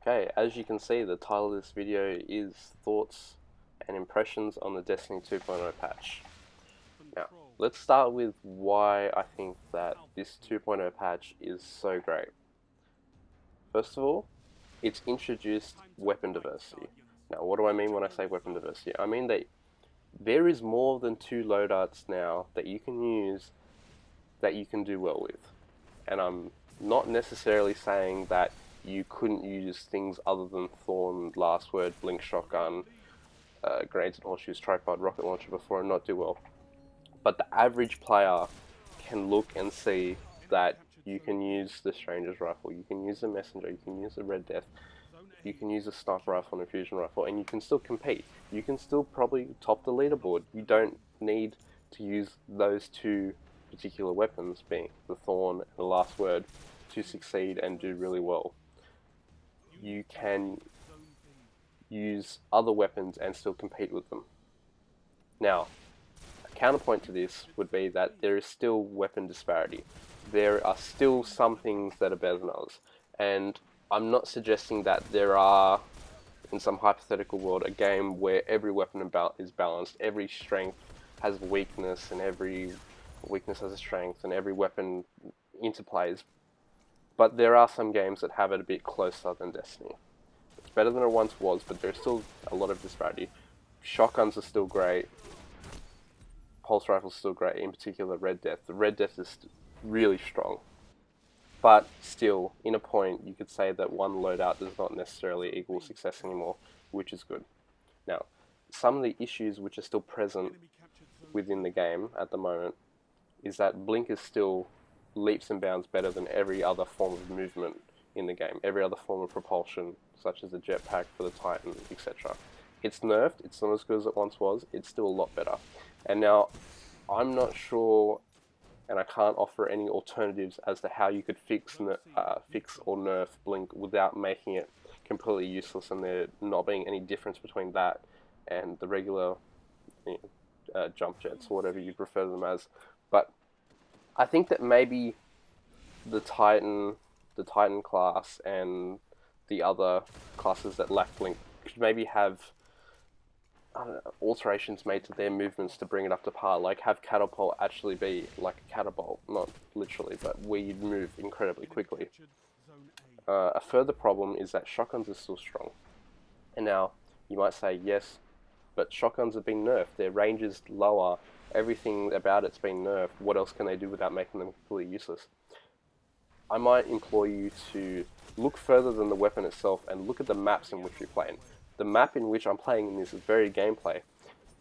Okay, as you can see, the title of this video is Thoughts and Impressions on the Destiny 2.0 patch. Now, let's start with why I think that this 2.0 patch is so great. First of all, it's introduced weapon diversity. Now, what do I mean when I say weapon diversity? I mean that there is more than 2 loadouts now that you can use that you can do well with. And I'm not necessarily saying that you couldn't use things other than Thorn, Last Word, Blink Shotgun, Grenades and Horseshoes, Tripod, Rocket Launcher before and not do well. But the average player can look and see that you can use the Stranger's Rifle, you can use the Messenger, you can use the Red Death, you can use a Sniper Rifle and a Fusion Rifle, and you can still compete. You can still probably top the leaderboard. You don't need to use those 2 particular weapons, being the Thorn and the Last Word, to succeed and do really well. You can use other weapons and still compete with them. Now, a counterpoint to this would be that there is still weapon disparity. There are still some things that are better than others, and I'm not suggesting that there are, in some hypothetical world, a game where every weapon is balanced, every strength has a weakness, and every weakness has a strength, and every weapon interplays. But there are some games that have it a bit closer than Destiny. It's better than it once was, but there's still a lot of disparity. Shotguns are still great. Pulse rifles are still great, in particular Red Death. The Red Death is really strong. But still, in a point, you could say that one loadout does not necessarily equal success anymore, which is good. Now, some of the issues which are still present within the game at the moment is that Blink is still leaps and bounds better than every other form of movement in the game, every other form of propulsion, such as the jetpack for the Titan, etc. It's nerfed, it's not as good as it once was, it's still a lot better. And now, I'm not sure, and I can't offer any alternatives as to how you could fix or nerf Blink without making it completely useless and there not being any difference between that and the regular jump jets, or whatever you prefer them as. But I think that maybe the Titan class and the other classes that lack Blink could maybe have alterations made to their movements to bring it up to par, like have Catapult actually be like a catapult, not literally, but where you'd move incredibly quickly. A further problem is that shotguns are still strong. And now, you might say, yes, but shotguns have been nerfed, their range is lower, everything about it's been nerfed, what else can they do without making them completely useless? I might implore you to look further than the weapon itself and look at the maps in which you play in. The map in which I'm playing in this is very gameplay.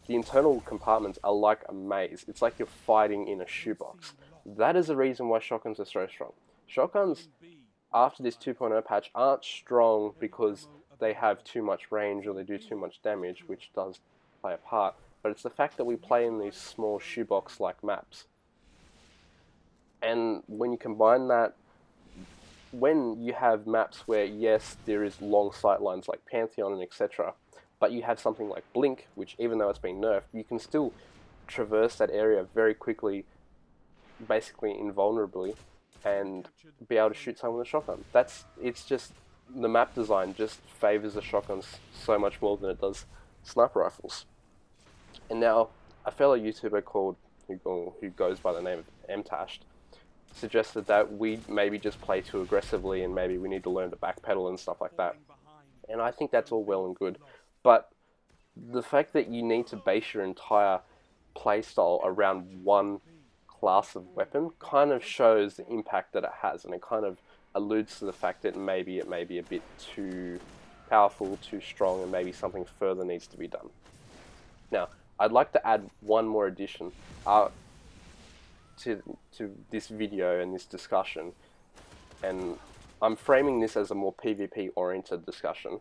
The internal compartments are like a maze. It's like you're fighting in a shoebox. That is the reason why shotguns are so strong. Shotguns, after this 2.0 patch, aren't strong because they have too much range or they do too much damage, which does play a part, but it's the fact that we play in these small shoebox-like maps. And when you combine that, when you have maps where, yes, there is long sight lines like Pantheon and etc., but you have something like Blink, which even though it's been nerfed, you can still traverse that area very quickly, basically invulnerably, and be able to shoot someone with a shotgun. It's just, the map design just favors the shotguns so much more than it does sniper rifles. And now, a fellow YouTuber who goes by the name of Mtashed suggested that we maybe just play too aggressively and maybe we need to learn to backpedal and stuff like that. And I think that's all well and good, but the fact that you need to base your entire playstyle around one class of weapon kind of shows the impact that it has, and it kind of alludes to the fact that maybe it may be a bit too powerful, too strong, and maybe something further needs to be done. Now, I'd like to add one more addition to this video and this discussion, and I'm framing this as a more PvP oriented discussion,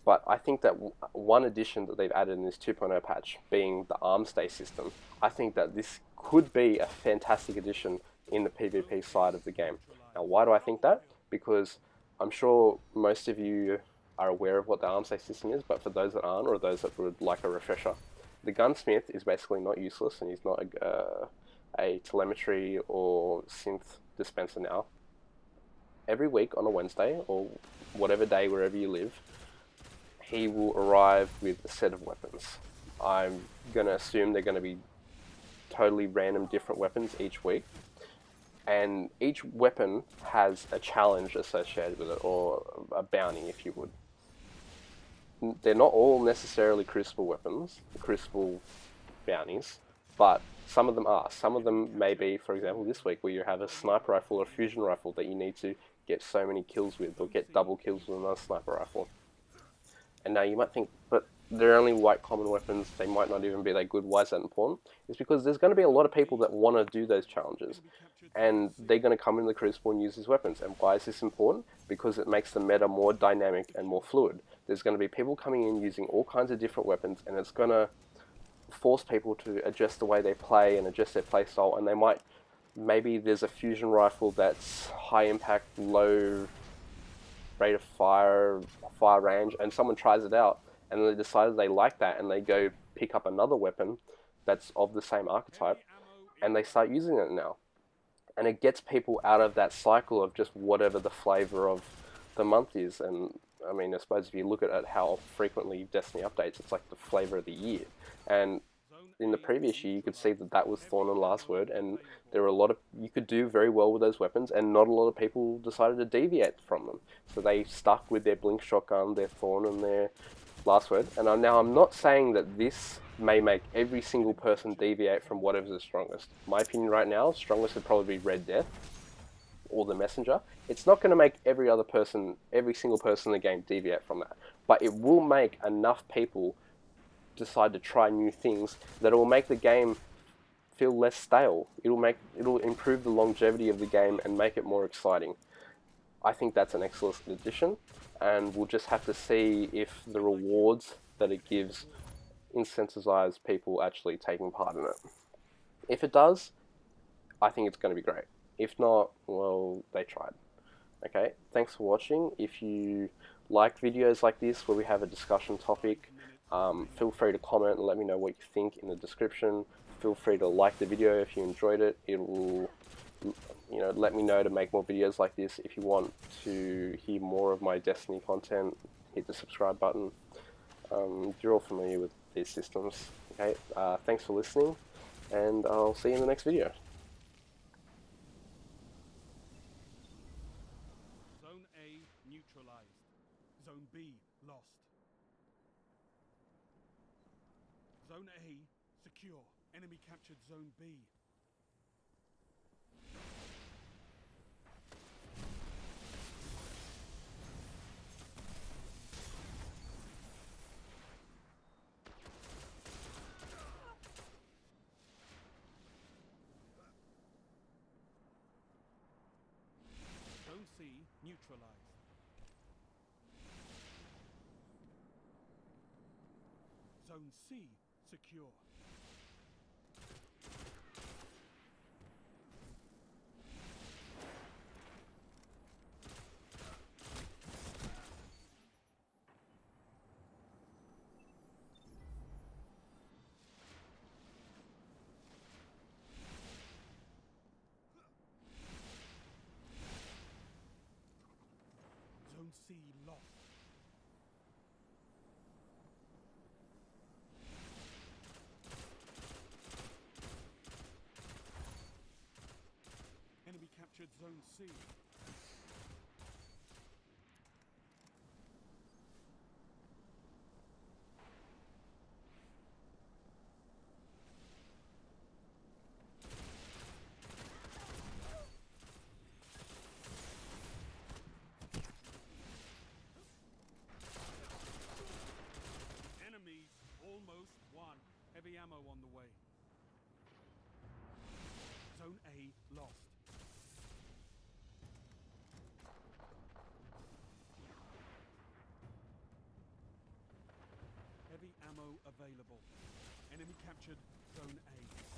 but I think that one addition that they've added in this 2.0 patch, being the arm stay system, I think that this could be a fantastic addition in the PvP side of the game. Now, why do I think that? Because I'm sure most of you are aware of what the arm stay system is, but for those that aren't, or those that would like a refresher, the gunsmith is basically not useless, and he's not a telemetry or synth dispenser now. every week on a Wednesday or whatever day wherever you live, he will arrive with a set of weapons. I'm going to assume they're going to be totally random different weapons each week, and each weapon has a challenge associated with it, or a bounty if you would. They're not all necessarily crucible weapons, crucible bounties, but some of them are. Some of them may be, for example, this week where you have a sniper rifle or a fusion rifle that you need to get so many kills with, or get double kills with another sniper rifle. And now you might think, but they're only white common weapons, they might not even be that good, why is that important? It's because there's going to be a lot of people that want to do those challenges, and they're going to come in the Crucible and use these weapons. And why is this important? Because it makes the meta more dynamic and more fluid. There's going to be people coming in using all kinds of different weapons, and it's going to force people to adjust the way they play and adjust their play style, and they might, maybe there's a fusion rifle that's high impact, low rate of fire range, and someone tries it out and they decide they like that, and they go pick up another weapon that's of the same archetype, and they start using it now. And it gets people out of that cycle of just whatever the flavor of the month is. And I mean, I suppose if you look at how frequently Destiny updates, it's like the flavor of the year. And in the previous year, you could see that that was Thorn and Last Word, and there were a lot of, you could do very well with those weapons, and not a lot of people decided to deviate from them. So they stuck with their Blink Shotgun, their Thorn, and their Last Word. And now I'm not saying that this may make every single person deviate from whatever's the strongest. My opinion right now, strongest would probably be Red Death or the Messenger. It's not going to make every single person in the game deviate from that, but it will make enough people decide to try new things that it will make the game feel less stale. It'll improve the longevity of the game and make it more exciting. I think that's an excellent addition, and we'll just have to see if the rewards that it gives incentivize people actually taking part in it. If it does, I think it's going to be great. If not, well, they tried. Okay, thanks for watching. If you like videos like this where we have a discussion topic, feel free to comment and let me know what you think in the description. Feel free to like the video if you enjoyed it. It will, let me know to make more videos like this. If you want to hear more of my Destiny content, hit the subscribe button. You're all familiar with these systems. Okay, thanks for listening, and I'll see you in the next video. Zone A neutralized. Zone B lost. Zone A secure. Enemy captured Zone B. Zone C neutralized. Zone C secure. Zone C lost. Enemy captured Zone C. Enemy almost won. Heavy ammo on the way. Zone A lost. Heavy ammo available. Enemy captured Zone A.